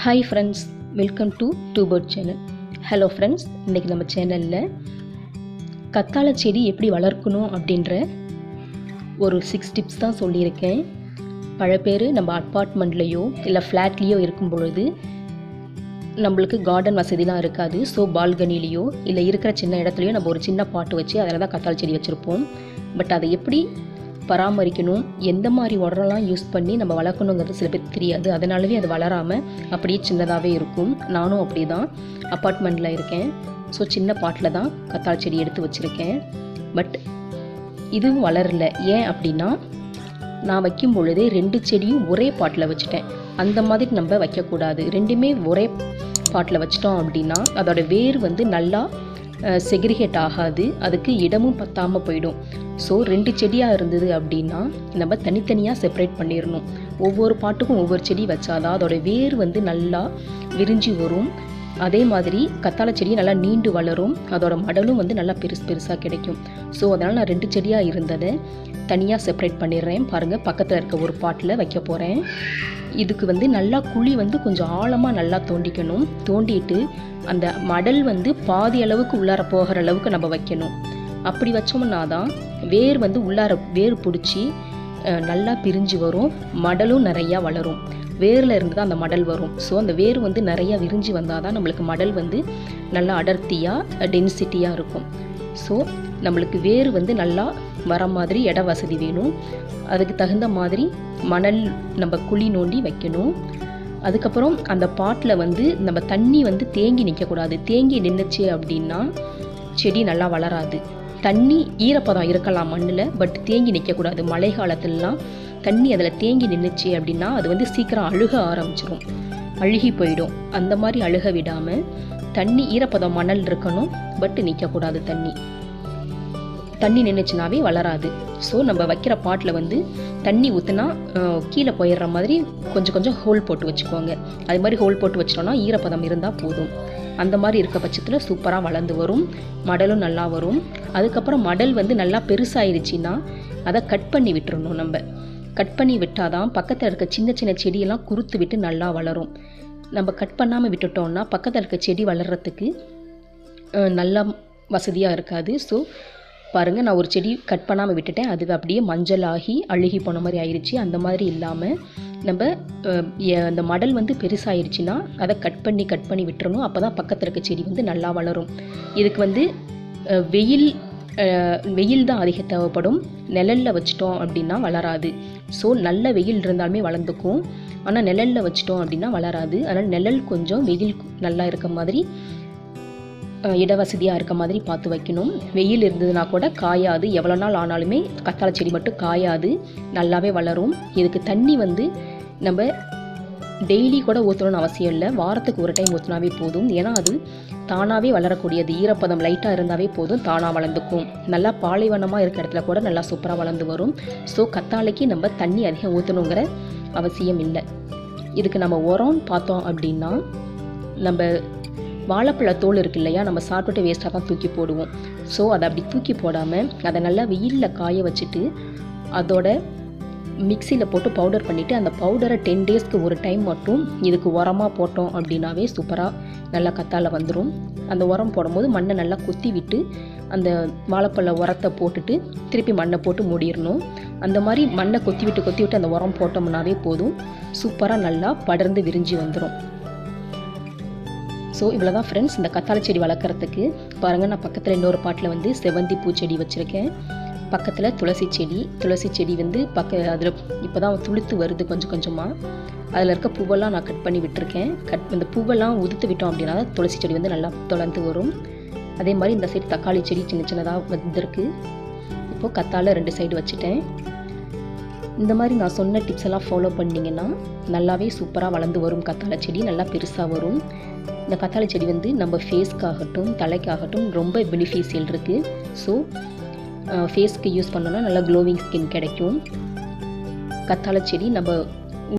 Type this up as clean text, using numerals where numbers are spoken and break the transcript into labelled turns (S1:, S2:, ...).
S1: Hi friends, welcome to Tubird channel. Hello friends, இன்னைக்கு நம்ம சேனல்ல கத்தாழை செடி எப்படி வளர்க்கணும் அப்படின்ற ஒரு 6 டிப்ஸ் தான் சொல்லியிருக்கேன். பல பேர் நம்ம அப்பார்ட்மெண்ட்லேயோ இல்லை ஃப்ளாட்லேயோ இருக்கும் பொழுது நம்மளுக்கு கார்டன் வசதிலாம் இருக்காது. ஸோ பால்கனிலேயோ இல்லை இருக்கிற சின்ன இடத்துலையோ நம்ம ஒரு சின்ன பாட்டு வச்சு அதில் தான் கத்தாழை செடி வச்சுருப்போம். பட் அதை எப்படி பராமரிக்கணும், எந்த மாதிரி உரம்லாம் யூஸ் பண்ணி நம்ம வளர்க்கணுங்கிறது சில பேருக்கு தெரியாது. அதனாலவே அது வளராமல் அப்படியே சின்னதாகவே இருக்கும். நானும் அப்படி தான் அப்பார்ட்மெண்ட்டில் இருக்கேன். ஸோ சின்ன பாட்டில் தான் கத்தாழை செடி எடுத்து வச்சுருக்கேன். பட் இதுவும் வளரல. ஏன் அப்படின்னா நான் வைக்கும் பொழுதே 2 செடியும் ஒரே பாட்டில் வச்சுட்டேன். அந்த மாதிரி நம்ம வைக்கக்கூடாது. ரெண்டுமே ஒரே பாட்டில் வச்சிட்டோம் அப்படின்னா அதோட வேர் நல்லா செக்ரிகேட் ஆகாது, அதுக்கு இடமும் பத்தாமல் போயிடும். ஸோ 2 செடியாக இருந்தது அப்படின்னா நம்ம தனித்தனியாக செப்பரேட் பண்ணிடணும். ஒவ்வொரு பாட்டுக்கும் ஒவ்வொரு செடி வச்சாதான் அதோட வேர் நல்லா விரிஞ்சு வரும். அதே மாதிரி கத்தாழை செடி நல்லா நீண்டு வளரும், அதோட மடலும் நல்லா பெருசாக கிடைக்கும். ஸோ அதனால் நான் 2 செடியாக இருந்ததை தனியாக செப்பரேட் பண்ணிடுறேன். பாருங்கள், பக்கத்தில் இருக்க ஒரு பாட்டில் வைக்க போகிறேன். இதுக்கு நல்லா குழி கொஞ்சம் ஆழமாக நல்லா தோண்டிக்கணும். தோண்டிட்டு அந்த மடல் பாதி அளவுக்கு உள்ளார போகிற அளவுக்கு நம்ம வைக்கணும். அப்படி வச்சோம்னா தான் வேர் உள்ளார வேர் பிடிச்சி நல்லா பிரிஞ்சு வரும், மடலும் நிறையா வளரும். வேரில் இருந்து தான் அந்த மடல் வரும். ஸோ அந்த வேர் நிறையா விரிஞ்சு வந்தால் தான் நம்மளுக்கு மடல் நல்லா அடர்த்தியாக டென்சிட்டியாக இருக்கும். ஸோ நம்மளுக்கு வேர் நல்லா வர மாதிரி இட வசதி வேணும். அதுக்கு தகுந்த மாதிரி மணல் நம்ம குழி நோண்டி வைக்கணும். அதுக்கப்புறம் அந்த பாட்டில் நம்ம தண்ணி தேங்கி நிற்கக்கூடாது. தேங்கி நின்றுச்சு அப்படின்னா செடி நல்லா வளராது. தண்ணி ஈரப்பதம் இருக்கலாம் மண்ணில், பட் தேங்கி நிற்கக்கூடாது. மழை காலத்துலலாம் தண்ணி அதில் தேங்கி நின்றுச்சு அப்படின்னா அது சீக்கிரம் அழுக ஆரம்பிச்சிடும், அழுகி போயிடும். அந்த மாதிரி அழுக விடாமல் தண்ணி ஈரப்பதம் மணல் இருக்கணும், பட் நிற்கக்கூடாது. தண்ணி நின்றுச்சுனாவே வளராது. ஸோ நம்ம வைக்கிற பாட்டில் தண்ணி ஊற்றுனா கீழே போயிடுற மாதிரி கொஞ்சம் ஹோல் போட்டு வச்சுக்கோங்க. அது மாதிரி ஹோல் போட்டு வச்சிட்டோம்னா ஈரப்பதம் இருந்தால் போதும். அந்த மாதிரி இருக்க பட்சத்தில் சூப்பராக வளர்ந்து வரும், மடலும் நல்லா வரும். அதுக்கப்புறம் மடல் நல்லா பெருசாயிருச்சுன்னா அதை கட் பண்ணி விட்டுறணும். நம்ம கட் பண்ணி விட்டால் தான் பக்கத்தில் இருக்க சின்ன சின்ன செடியெல்லாம் குறுத்து விட்டு நல்லா வளரும். நம்ம கட் பண்ணாமல் விட்டுட்டோம்னா பக்கத்தில் இருக்க செடி வளர்கிறதுக்கு நல்லா வசதியாக இருக்காது. ஸோ பாருங்கள், நான் ஒரு செடி கட் பண்ணாமல் விட்டுட்டேன். அது அப்படியே மஞ்சள் ஆகி அழுகி போன மாதிரி ஆயிடுச்சு. அந்த மாதிரி இல்லாமல் நம்ம அந்த மடல் பெருசாகிடுச்சுன்னா அதை கட் பண்ணி விட்டுறணும். அப்போ தான் பக்கத்தில் இருக்க செடி நல்லா வளரும். இதுக்கு வெயில் தான் அதிக தேவைப்படும். நிழலில் வச்சிட்டோம் அப்படின்னா வளராது. ஸோ நல்ல வெயில் இருந்தாலுமே வளர்ந்துக்கும், ஆனால் நிழலில் வச்சிட்டோம் அப்படின்னா வளராது. அதனால் நிழல் கொஞ்சம் வெயில் நல்லா இருக்க மாதிரி இடவசதியாக இருக்க மாதிரி பார்த்து வைக்கணும். வெயில் இருந்ததுன்னா கூட காயாது. எவ்வளோ நாள் ஆனாலுமே கத்தாழை செடி மட்டும் காயாது, நல்லாவே வளரும். இதுக்கு தண்ணி நம்ம டெய்லி கூட ஊற்றணும்னு அவசியம் இல்லை. வாரத்துக்கு ஒரு டைம் ஊற்றினாவே போதும். ஏன்னா அது தானாகவே வளரக்கூடியது. ஈரப்பதம் லைட்டாக இருந்தாவே போதும், தானாக வளர்ந்துக்கும். நல்லா பாலைவனமாக இருக்க இடத்துல கூட நல்லா சூப்பராக வளர்ந்து வரும். ஸோ கத்தாழைக்கு நம்ம தண்ணி அதிகம் ஊற்றணுங்கிற அவசியம் இல்லை. இதுக்கு நம்ம உரம்னு பார்த்தோம் அப்படின்னா நம்ம வாழைப்பழ தோல் இருக்கு இல்லையா, நம்ம சாப்பிட்டுட்டு வேஸ்ட்டாக தான் தூக்கி போடுவோம். ஸோ அதை அப்படி தூக்கி போடாமல் அதை நல்லா வெயிலில் காய வச்சுட்டு அதோட மிக்சியில் போட்டு பவுடர் பண்ணிவிட்டு அந்த பவுடரை 10 டேஸ்க்கு ஒரு டைம் மட்டும் இதுக்கு உரமாக போட்டோம் அப்படின்னாவே சூப்பராக நல்லா கத்தாழை வந்துடும். அந்த உரம் போடும்போது மண்ணை நல்லா கொத்தி விட்டு அந்த வாழைப்பழ உரத்தை போட்டுட்டு திருப்பி மண்ணை போட்டு மூடிடணும். அந்த மாதிரி மண்ணை கொத்தி விட்டு அந்த உரம் போட்டோம்னாவே போதும், சூப்பராக நல்லா படர்ந்து விரிஞ்சு வந்துடும். ஸோ இவ்வளோ தான் ஃப்ரெண்ட்ஸ் இந்த கத்தாழை செடி வளர்க்குறதுக்கு. பாருங்கள், நான் பக்கத்தில் இன்னொரு பாட்டில் செவந்தி பூச்செடி வச்சுருக்கேன். பக்கத்தில் துளசி செடி அதில் இப்போ தான் துளுத்து வருது கொஞ்சமாக. அதில் இருக்க பூவெல்லாம் நான் கட் பண்ணி விட்டுருக்கேன். இந்த பூவெல்லாம் உதுத்து விட்டோம் அப்படின்னா துளசி செடி நல்லா தொடர்ந்து வரும். அதே மாதிரி இந்த சைடு தக்காளி செடி சின்னதாக வந்திருக்கு. இப்போது கத்தாழை 2 சைடு வச்சுட்டேன். இந்த மாதிரி நான் சொன்ன டிப்ஸ் எல்லாம் ஃபாலோ பண்ணிங்கன்னா நல்லாவே சூப்பராக வளர்ந்து வரும். கத்தாழை செடி நல்லா பெருசாக வரும். இந்த கத்தாழை செடி நம்ம ஃபேஸ்க்காகட்டும் தலைக்காகட்டும் ரொம்ப பெனிஃபிஷியல் இருக்குது. ஸோ ஃபேஸ்க்கு யூஸ் பண்ணோன்னா நல்லா க்ளோவிங் ஸ்கின் கிடைக்கும். கத்தாழை செடி நம்ம